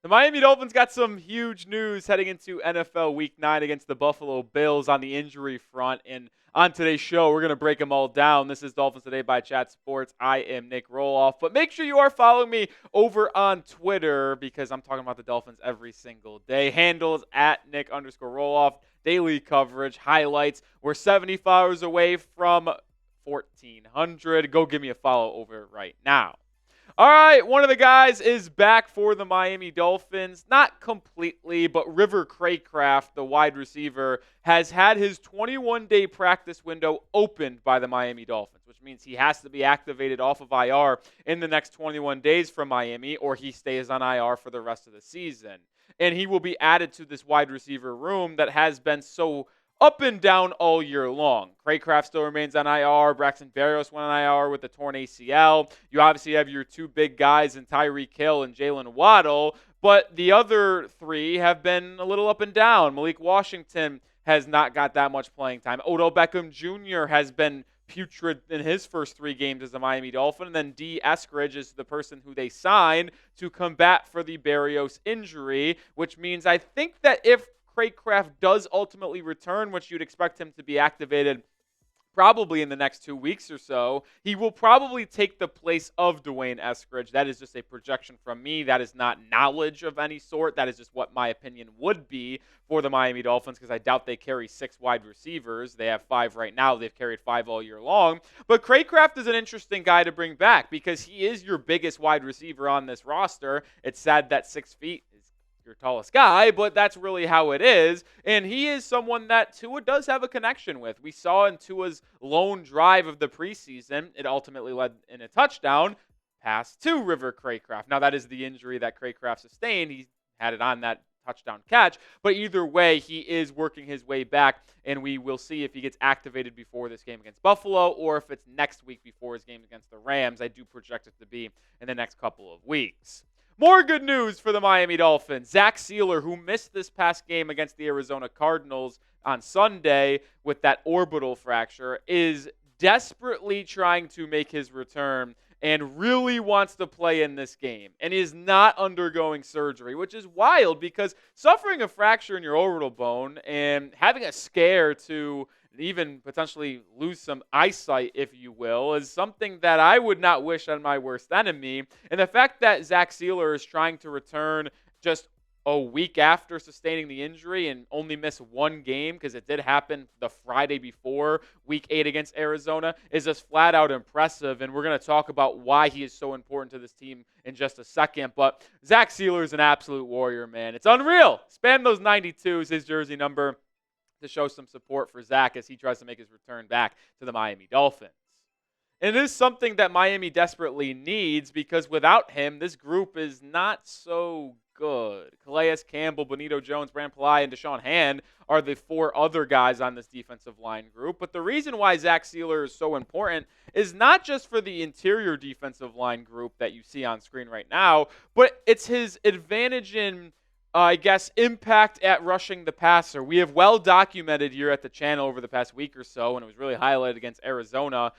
Miami Dolphins got some huge news heading into NFL Week 9 against the Buffalo Bills on the injury front. And on today's show, we're going to break them all down. This is Dolphins Today by Chat Sports. I am Nick Roloff. But make sure you are following me over on Twitter because I'm talking about the Dolphins every single day. Handles at Nick_Roloff. Daily coverage, highlights. We're 75 hours away from 1,400. Go give me a follow over right now. All right, one of the guys is back for the Miami Dolphins. Not completely, but River Cracraft, the wide receiver, has had his 21-day practice window opened by the Miami Dolphins, which means he has to be activated off of IR in the next 21 days from Miami, or he stays on IR for the rest of the season. And he will be added to this wide receiver room that has been so up and down all year long. Cracraft still remains on IR. Braxton Berrios went on IR with the torn ACL. You obviously have your two big guys in Tyreek Hill and Jalen Waddle, but the other three have been a little up and down. Malik Washington has not got that much playing time. Odell Beckham Jr. has been putrid in his first 3 games as a Miami Dolphin. And then D. Eskridge is the person who they signed to combat for the Berrios injury, which means I think that if Cracraft does ultimately return, which you'd expect him to be activated probably in the next 2 weeks or so, he will probably take the place of Dwayne Eskridge. That is just a projection from me. That is not knowledge of any sort. That is just what my opinion would be for the Miami Dolphins, because I doubt they carry 6 wide receivers. They have 5 right now. They've carried 5 all year long. But Cracraft is an interesting guy to bring back because he is your biggest wide receiver on this roster. It's sad that 6 feet is your tallest guy, but that's really how it is. And he is someone that Tua does have a connection with. We saw in Tua's lone drive of the preseason, it ultimately led in a touchdown pass to River Cracraft. Now, that is the injury that Cracraft sustained. He had it on that touchdown catch. But either way, he is working his way back, and we will see if he gets activated before this game against Buffalo or if it's next week before his game against the Rams. I do project it to be in the next couple of weeks. More good news for the Miami Dolphins. Zach Sieler, who missed this past game against the Arizona Cardinals on Sunday with that orbital fracture, is desperately trying to make his return and really wants to play in this game and is not undergoing surgery, which is wild because suffering a fracture in your orbital bone and having a scare to even potentially lose some eyesight, if you will, is something that I would not wish on my worst enemy. And the fact that Zach Sieler is trying to return just a week after sustaining the injury and only miss 1 game, because it did happen the Friday before Week 8 against Arizona, is just flat out impressive. And we're going to talk about why he is so important to this team in just a second. But Zach Sieler is an absolute warrior, man. It's unreal. Spam those 92s, his jersey number, to show some support for Zach as he tries to make his return back to the Miami Dolphins. And it is something that Miami desperately needs because without him, this group is not so good. Calais Campbell, Benito Jones, Brand Pillai, and Deshaun Hand are the 4 other guys on this defensive line group. But the reason why Zach Sieler is so important is not just for the interior defensive line group that you see on screen right now, but it's his advantage in impact at rushing the passer. We have well documented here at the channel over the past week or so, and it was really highlighted against Arizona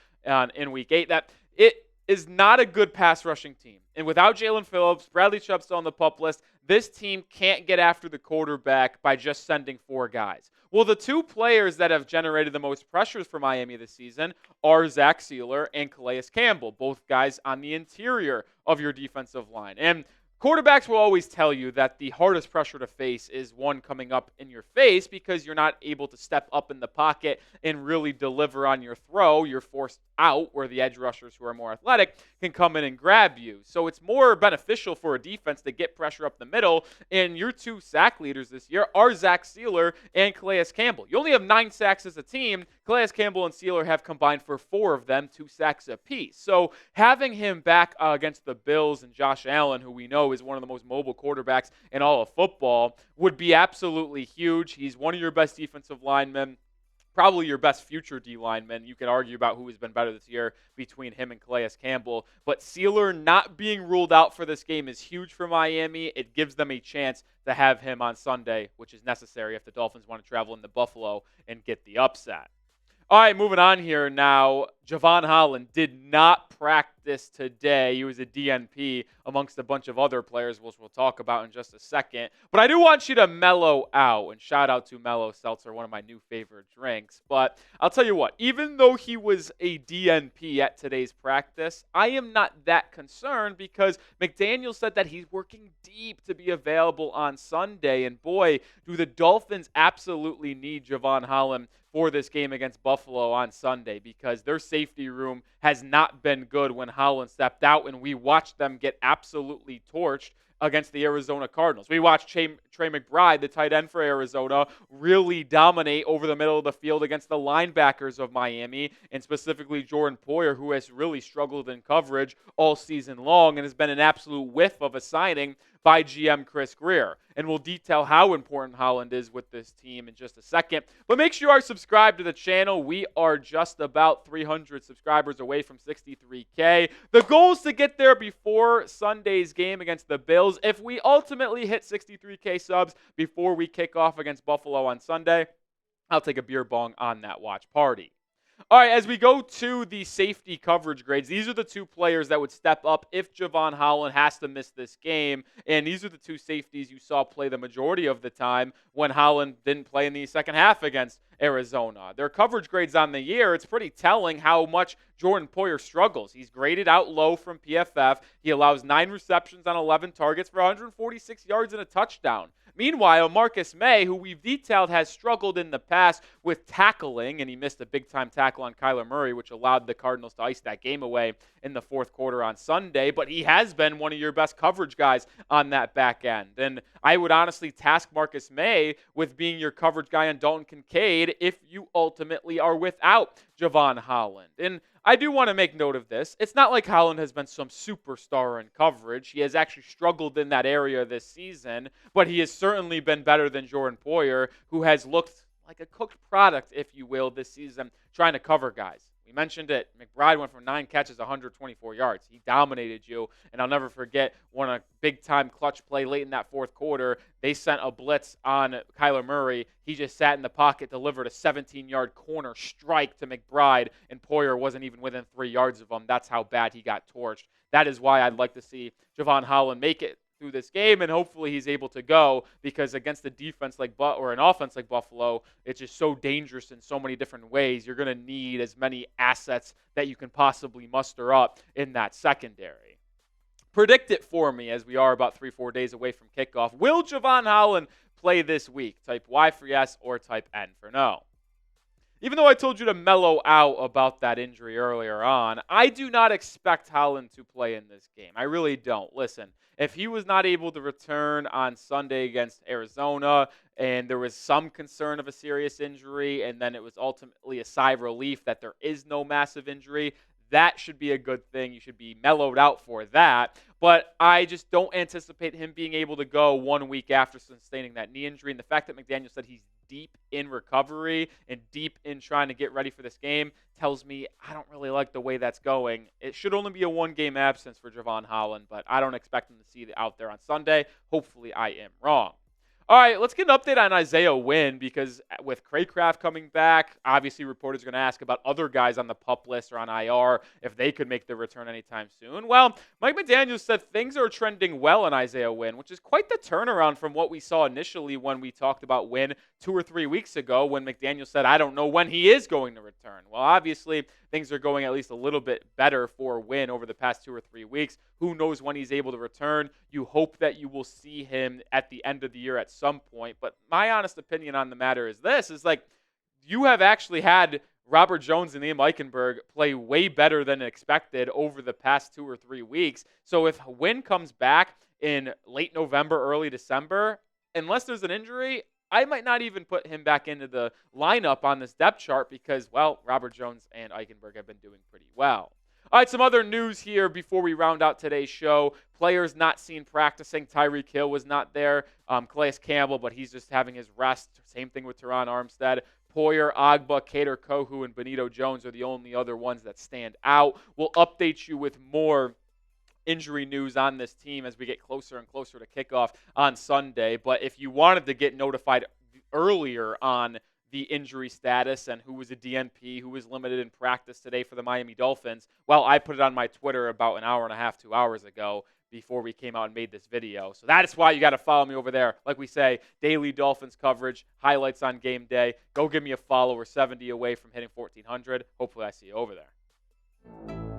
in Week 8, that it is not a good pass rushing team. And without Jalen Phillips, Bradley Chubb still on the PUP list, this team can't get after the quarterback by just sending 4 guys. Well, the 2 players that have generated the most pressures for Miami this season are Zach Sieler and Calais Campbell, both guys on the interior of your defensive line. And quarterbacks will always tell you that the hardest pressure to face is one coming up in your face because you're not able to step up in the pocket and really deliver on your throw. You're forced out where the edge rushers who are more athletic can come in and grab you. So it's more beneficial for a defense to get pressure up the middle. And your 2 sack leaders this year are Zach Sieler and Calais Campbell. You only have 9 sacks as a team. Calais Campbell and Sieler have combined for 4 of them, 2 sacks apiece. So having him back against the Bills and Josh Allen, who we know is one of the most mobile quarterbacks in all of football, would be absolutely huge. He's one of your best defensive linemen, probably your best future D lineman. You can argue about who has been better this year between him and Calais Campbell. But Sieler not being ruled out for this game is huge for Miami. It gives them a chance to have him on Sunday, which is necessary if the Dolphins want to travel into Buffalo and get the upset. All right, moving on here now. Jevon Holland did not practice practice today. He was a DNP amongst a bunch of other players, which we'll talk about in just a second. But I do want you to mellow out, and shout out to Mellow Seltzer, one of my new favorite drinks. But I'll tell you what, even though he was a DNP at today's practice, I am not that concerned because McDaniel said that he's working deep to be available on Sunday. And boy, do the Dolphins absolutely need Jevon Holland for this game against Buffalo on Sunday, because their safety room has not been good when Holland stepped out, and we watched them get absolutely torched against the Arizona Cardinals. We watched Trey McBride, the tight end for Arizona, really dominate over the middle of the field against the linebackers of Miami, and specifically Jordan Poyer, who has really struggled in coverage all season long and has been an absolute whiff of a signing by GM Chris Greer. And we'll detail how important Holland is with this team in just a second. But make sure you are subscribed to the channel. We are just about 300 subscribers away from 63K. The goal is to get there before Sunday's game against the Bills. If we ultimately hit 63K subs before we kick off against Buffalo on Sunday, I'll take a beer bong on that watch party. All right, as we go to the safety coverage grades, these are the two players that would step up if Jevon Holland has to miss this game. And these are the two safeties you saw play the majority of the time when Holland didn't play in the second half against Arizona. Their coverage grades on the year, it's pretty telling how much Jordan Poyer struggles. He's graded out low from PFF. He allows 9 receptions on 11 targets for 146 yards and a touchdown. Meanwhile, Marcus May, who we've detailed has struggled in the past with tackling, and he missed a big-time tackle on Kyler Murray, which allowed the Cardinals to ice that game away in the fourth quarter on Sunday, but he has been one of your best coverage guys on that back end. And I would honestly task Marcus May with being your coverage guy on Dalton Kincaid if you ultimately are without Jevon Holland. And I do want to make note of this. It's not like Holland has been some superstar in coverage. He has actually struggled in that area this season, but he has certainly been better than Jordan Poyer, who has looked like a cooked product, if you will, this season, trying to cover guys. We mentioned it. McBride went for 9 catches, 124 yards. He dominated you, and I'll never forget a big-time clutch play late in that fourth quarter. They sent a blitz on Kyler Murray. He just sat in the pocket, delivered a 17-yard corner strike to McBride, and Poyer wasn't even within 3 yards of him. That's how bad he got torched. That is why I'd like to see Jevon Holland make it through this game, and hopefully he's able to go, because against a defense like or an offense like Buffalo, it's just so dangerous in so many different ways. You're going to need as many assets that you can possibly muster up in that secondary. Predict it for me, as we are about 3-4 days away from kickoff. Will Jevon Holland play this week? Type Y for yes or type N for no. Even though I told you to mellow out about that injury earlier on, I do not expect Holland to play in this game. I really don't. Listen, if he was not able to return on Sunday against Arizona and there was some concern of a serious injury and then it was ultimately a sigh of relief that there is no massive injury, that should be a good thing. You should be mellowed out for that. But I just don't anticipate him being able to go 1 week after sustaining that knee injury. And the fact that McDaniel said he's deep in recovery and deep in trying to get ready for this game tells me I don't really like the way that's going. It should only be a 1-game absence for Jevon Holland, but I don't expect him to see it out there on Sunday. Hopefully I am wrong. All right, let's get an update on Isaiah Wynn, because with Cracraft coming back, obviously reporters are going to ask about other guys on the PUP list or on IR if they could make their return anytime soon. Well, Mike McDaniel said things are trending well in Isaiah Wynn, which is quite the turnaround from what we saw initially when we talked about Wynn 2 or 3 weeks ago when McDaniel said, I don't know when he is going to return. Well, obviously, things are going at least a little bit better for Wynn over the past 2 or 3 weeks. Who knows when he's able to return? You hope that you will see him at the end of the year at some point. But my honest opinion on the matter is this, is like you have actually had Robert Jones and Liam Eichenberg play way better than expected over the past 2 or 3 weeks. So if Wynn comes back in late November, early December, unless there's an injury, I might not even put him back into the lineup on this depth chart because, well, Robert Jones and Eichenberg have been doing pretty well. All right, some other news here before we round out today's show. Players not seen practicing. Tyreek Hill was not there. Calais Campbell, but he's just having his rest. Same thing with Teron Armstead. Poyer, Agba, Kader Kohu, and Benito Jones are the only other ones that stand out. We'll update you with more injury news on this team as we get closer and closer to kickoff on Sunday. But if you wanted to get notified earlier on the injury status and who was a DNP, who was limited in practice today for the Miami Dolphins. Well, I put it on my Twitter about an hour and a half, 2 hours ago before we came out and made this video. So that is why you got to follow me over there. Like we say, daily Dolphins coverage, highlights on game day. Go give me a follow. We're 70 away from hitting 1,400. Hopefully I see you over there.